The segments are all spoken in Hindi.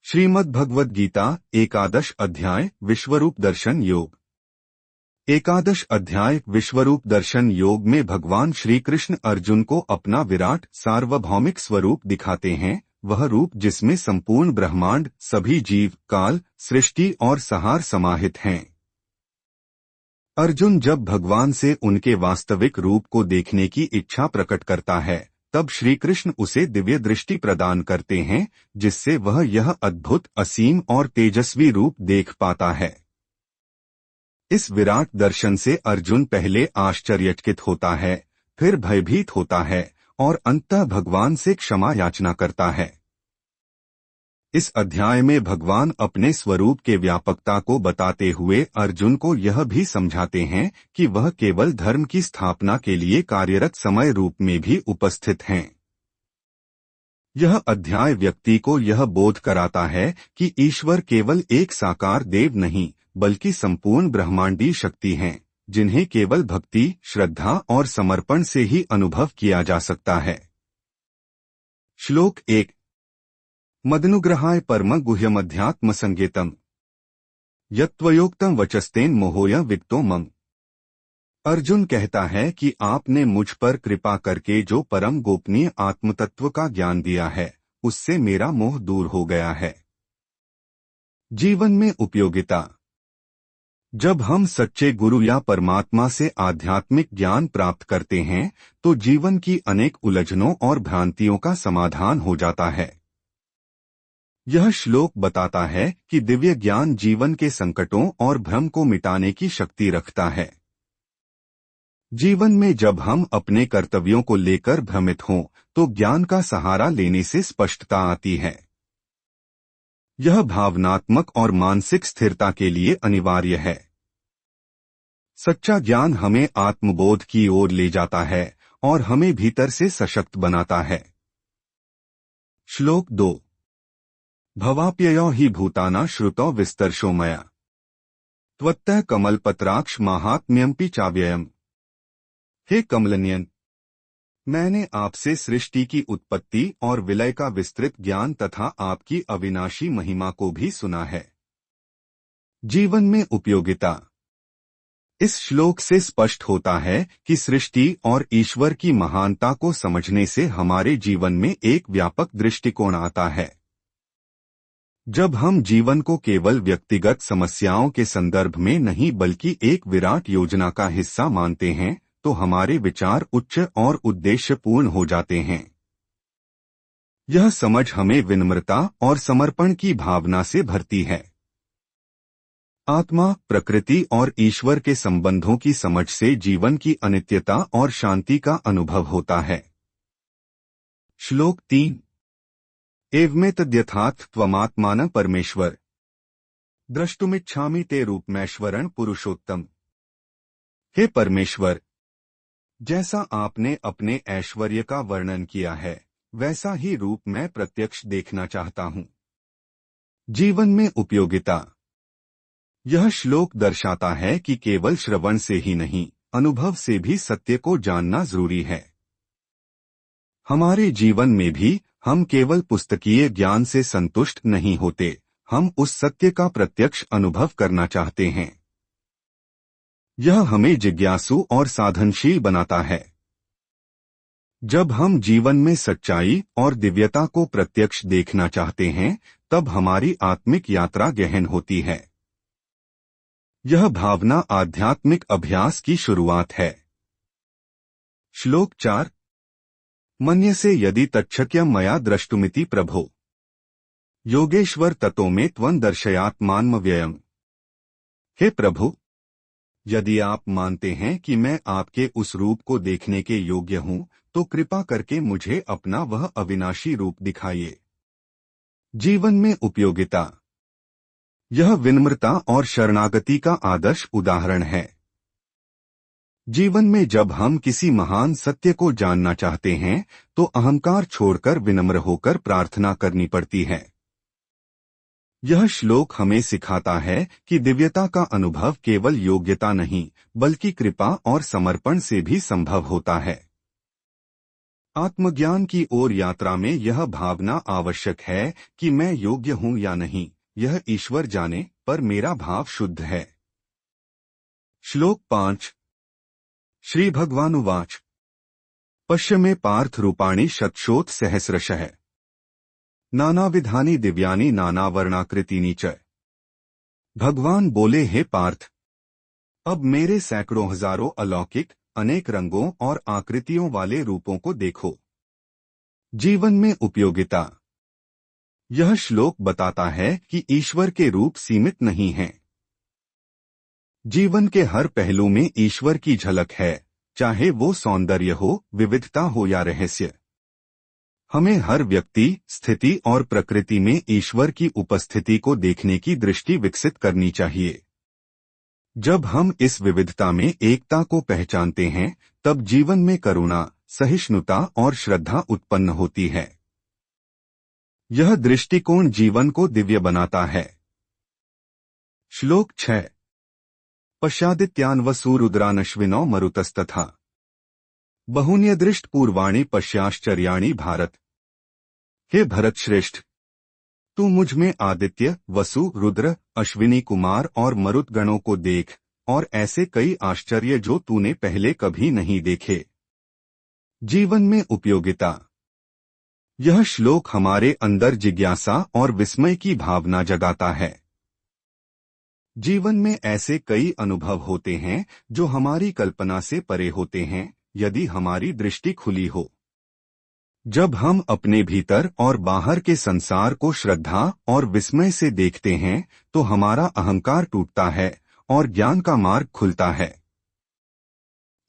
श्रीमद् गीता एकादश अध्याय विश्वरूप दर्शन योग। एकादश अध्याय विश्वरूप दर्शन योग में भगवान श्री कृष्ण अर्जुन को अपना विराट सार्वभौमिक स्वरूप दिखाते हैं, वह रूप जिसमें संपूर्ण ब्रह्मांड, सभी जीव, काल, सृष्टि और संहार समाहित हैं। अर्जुन जब भगवान से उनके वास्तविक रूप को देखने की इच्छा प्रकट करता है, तब श्री कृष्ण उसे दिव्य दृष्टि प्रदान करते हैं, जिससे वह यह अद्भुत, असीम और तेजस्वी रूप देख पाता है। इस विराट दर्शन से अर्जुन पहले आश्चर्यचकित होता है, फिर भयभीत होता है और अंततः भगवान से क्षमा याचना करता है। इस अध्याय में भगवान अपने स्वरूप के व्यापकता को बताते हुए अर्जुन को यह भी समझाते हैं कि वह केवल धर्म की स्थापना के लिए कार्यरत समय रूप में भी उपस्थित हैं। यह अध्याय व्यक्ति को यह बोध कराता है कि ईश्वर केवल एक साकार देव नहीं, बल्कि संपूर्ण ब्रह्मांडीय शक्ति हैं, जिन्हें केवल भक्ति, श्रद्धा और समर्पण से ही अनुभव किया जा सकता है। श्लोक 1। मदनुग्रहाय परम गुह्यमध्यात्म संगीतम यत्त्वयोक्तम वचस्तेन मोहोय विक्तो मम। अर्जुन कहता है कि आपने मुझ पर कृपा करके जो परम गोपनीय आत्मतत्व का ज्ञान दिया है, उससे मेरा मोह दूर हो गया है। जीवन में उपयोगिता। जब हम सच्चे गुरु या परमात्मा से आध्यात्मिक ज्ञान प्राप्त करते हैं, तो जीवन की अनेक उलझनों और भ्रांतियों का समाधान हो जाता है। यह श्लोक बताता है कि दिव्य ज्ञान जीवन के संकटों और भ्रम को मिटाने की शक्ति रखता है। जीवन में जब हम अपने कर्तव्यों को लेकर भ्रमित हों, तो ज्ञान का सहारा लेने से स्पष्टता आती है। यह भावनात्मक और मानसिक स्थिरता के लिए अनिवार्य है। सच्चा ज्ञान हमें आत्मबोध की ओर ले जाता है और हमें भीतर से सशक्त बनाता है। श्लोक 2। भवाप्ययो हि भूताना श्रुतो विस्तर्शो मया त्वत्तः कमलपत्राक्ष माहात्म्यम्पि चाव्ययम्। हे कमलनयन, मैंने आपसे सृष्टि की उत्पत्ति और विलय का विस्तृत ज्ञान तथा आपकी अविनाशी महिमा को भी सुना है। जीवन में उपयोगिता। इस श्लोक से स्पष्ट होता है कि सृष्टि और ईश्वर की महानता को समझने से हमारे जीवन में एक व्यापक दृष्टिकोण आता है। जब हम जीवन को केवल व्यक्तिगत समस्याओं के संदर्भ में नहीं बल्कि एक विराट योजना का हिस्सा मानते हैं, तो हमारे विचार उच्च और उद्देश्यपूर्ण हो जाते हैं। यह समझ हमें विनम्रता और समर्पण की भावना से भरती है। आत्मा, प्रकृति और ईश्वर के संबंधों की समझ से जीवन की अनित्यता और शांति का अनुभव होता है। श्लोक 3। एवमेतद्यथात् त्वमात्मान परमेश्वर द्रष्टुमिच्छामि ते रूपमेश्वरं पुरुषोत्तम। हे परमेश्वर, जैसा आपने अपने ऐश्वर्य का वर्णन किया है, वैसा ही रूप मैं प्रत्यक्ष देखना चाहता हूँ। जीवन में उपयोगिता। यह श्लोक दर्शाता है कि केवल श्रवण से ही नहीं, अनुभव से भी सत्य को जानना जरूरी है। हमारे जीवन में भी हम केवल पुस्तकीय ज्ञान से संतुष्ट नहीं होते, हम उस सत्य का प्रत्यक्ष अनुभव करना चाहते हैं। यह हमें जिज्ञासु और साधनशील बनाता है। जब हम जीवन में सच्चाई और दिव्यता को प्रत्यक्ष देखना चाहते हैं, तब हमारी आत्मिक यात्रा गहन होती है। यह भावना आध्यात्मिक अभ्यास की शुरुआत है। श्लोक 4। मन्यसे यदि तच्छक्यं मया द्रष्टुमिति प्रभो योगेश्वर ततो मे त्वं दर्शयात्मान्मव्ययम्। हे प्रभु, यदि आप मानते हैं कि मैं आपके उस रूप को देखने के योग्य हूं, तो कृपा करके मुझे अपना वह अविनाशी रूप दिखाइए। जीवन में उपयोगिता। यह विनम्रता और शरणागति का आदर्श उदाहरण है। जीवन में जब हम किसी महान सत्य को जानना चाहते हैं, तो अहंकार छोड़कर विनम्र होकर प्रार्थना करनी पड़ती है। यह श्लोक हमें सिखाता है कि दिव्यता का अनुभव केवल योग्यता नहीं, बल्कि कृपा और समर्पण से भी संभव होता है। आत्मज्ञान की ओर यात्रा में यह भावना आवश्यक है कि मैं योग्य हूँ या नहीं, यह ईश्वर जाने, पर मेरा भाव शुद्ध है। श्लोक 5। श्री भगवानुवाच पश्य मे पार्थ रूपाणि शतशोथ सहस्रशः नानाविधानि दिव्यानि नानावर्णाकृतीनि च। भगवान बोले, हे पार्थ, अब मेरे सैकड़ों हजारों अलौकिक अनेक रंगों और आकृतियों वाले रूपों को देखो। जीवन में उपयोगिता। यह श्लोक बताता है कि ईश्वर के रूप सीमित नहीं हैं। जीवन के हर पहलू में ईश्वर की झलक है, चाहे वो सौंदर्य हो, विविधता हो या रहस्य। हमें हर व्यक्ति, स्थिति और प्रकृति में ईश्वर की उपस्थिति को देखने की दृष्टि विकसित करनी चाहिए। जब हम इस विविधता में एकता को पहचानते हैं, तब जीवन में करुणा, सहिष्णुता और श्रद्धा उत्पन्न होती है। यह दृष्टिकोण जीवन को दिव्य बनाता है। श्लोक 6। पश्यादित्यान् रुद्रानश्विनौ मरुतस्तथा बहुन्यदृष्ट पूर्वाणि पश्याश्चर्याणि भारत। हे भरत श्रेष्ठ, तू मुझ में आदित्य, वसु, रुद्र, अश्विनी कुमार और मरुत गणों को देख, और ऐसे कई आश्चर्य जो तूने पहले कभी नहीं देखे। जीवन में उपयोगिता। यह श्लोक हमारे अंदर जिज्ञासा और विस्मय की भावना जगाता है। जीवन में ऐसे कई अनुभव होते हैं जो हमारी कल्पना से परे होते हैं, यदि हमारी दृष्टि खुली हो। जब हम अपने भीतर और बाहर के संसार को श्रद्धा और विस्मय से देखते हैं, तो हमारा अहंकार टूटता है और ज्ञान का मार्ग खुलता है।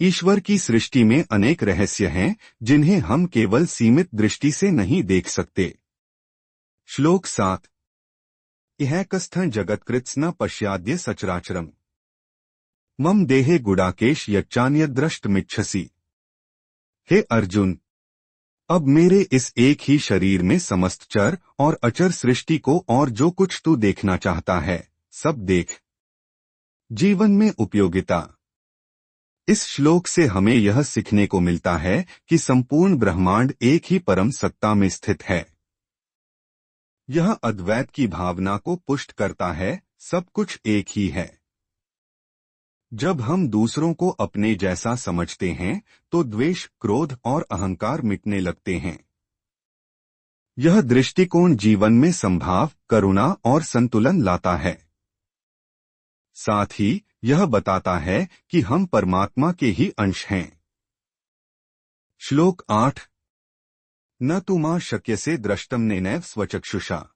ईश्वर की सृष्टि में अनेक रहस्य हैं जिन्हें हम केवल सीमित दृष्टि से नहीं देख सकते। श्लोक 7। इहैकस्थं जगत्कृत्स्न पश्याद्य सचराचरम् मम देहे गुडाकेश यच्चान्यद्रष्टुमिच्छसि। हे अर्जुन, अब मेरे इस एक ही शरीर में समस्त चर और अचर सृष्टि को और जो कुछ तू देखना चाहता है, सब देख। जीवन में उपयोगिता। इस श्लोक से हमें यह सीखने को मिलता है कि संपूर्ण ब्रह्मांड एक ही परम सत्ता में स्थित है। यह अद्वैत की भावना को पुष्ट करता है, सब कुछ एक ही है। जब हम दूसरों को अपने जैसा समझते हैं, तो द्वेष, क्रोध और अहंकार मिटने लगते हैं। यह दृष्टिकोण जीवन में संभाव, करुणा और संतुलन लाता है। साथ ही यह बताता है कि हम परमात्मा के ही अंश हैं। श्लोक 8। न तु मां शक्यसे द्रष्टुम नेनैव स्वचक्षुषा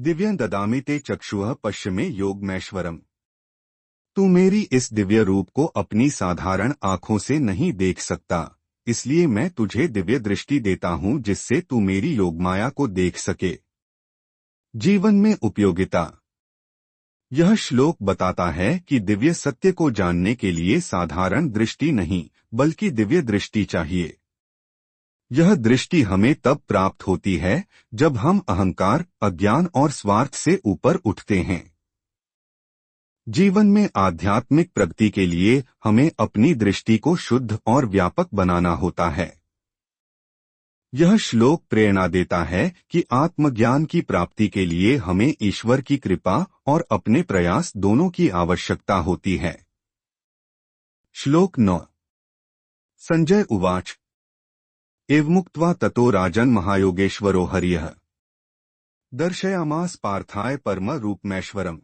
दिव्यं ददामि ते चक्षुः पश्य मे योगमैश्वरम्। तू मेरी इस दिव्य रूप को अपनी साधारण आंखों से नहीं देख सकता, इसलिए मैं तुझे दिव्य दृष्टि देता हूं जिससे तू मेरी योगमाया को देख सके। जीवन में उपयोगिता। यह श्लोक बताता है कि दिव्य सत्य को जानने के लिए साधारण दृष्टि नहीं, बल्कि दिव्य दृष्टि चाहिए। यह दृष्टि हमें तब प्राप्त होती है जब हम अहंकार, अज्ञान और स्वार्थ से ऊपर उठते हैं। जीवन में आध्यात्मिक प्रगति के लिए हमें अपनी दृष्टि को शुद्ध और व्यापक बनाना होता है। यह श्लोक प्रेरणा देता है कि आत्मज्ञान की प्राप्ति के लिए हमें ईश्वर की कृपा और अपने प्रयास दोनों की आवश्यकता होती है। श्लोक 9। संजय उवाच एवमुक्त्वा ततो राजन् महायोगेश्वरो हरियः दर्शयामास पार्थाय परम रूपमैश्वरम्।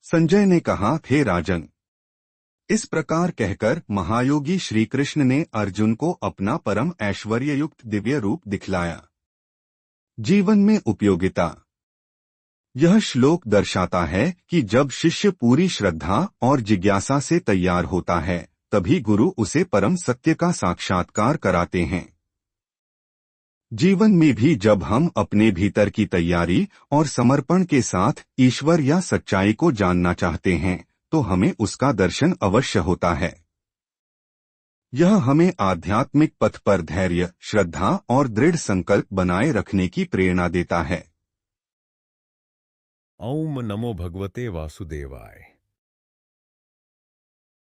संजय ने कहा, हे राजन, इस प्रकार कहकर महायोगी श्री कृष्ण ने अर्जुन को अपना परम ऐश्वर्ययुक्त दिव्य रूप दिखलाया। जीवन में उपयोगिता। यह श्लोक दर्शाता है कि जब शिष्य पूरी श्रद्धा और जिज्ञासा से तैयार होता है, तभी गुरु उसे परम सत्य का साक्षात्कार कराते हैं। जीवन में भी जब हम अपने भीतर की तैयारी और समर्पण के साथ ईश्वर या सच्चाई को जानना चाहते हैं, तो हमें उसका दर्शन अवश्य होता है। यह हमें आध्यात्मिक पथ पर धैर्य, श्रद्धा और दृढ़ संकल्प बनाए रखने की प्रेरणा देता है। ओम नमो भगवते वासुदेवाय।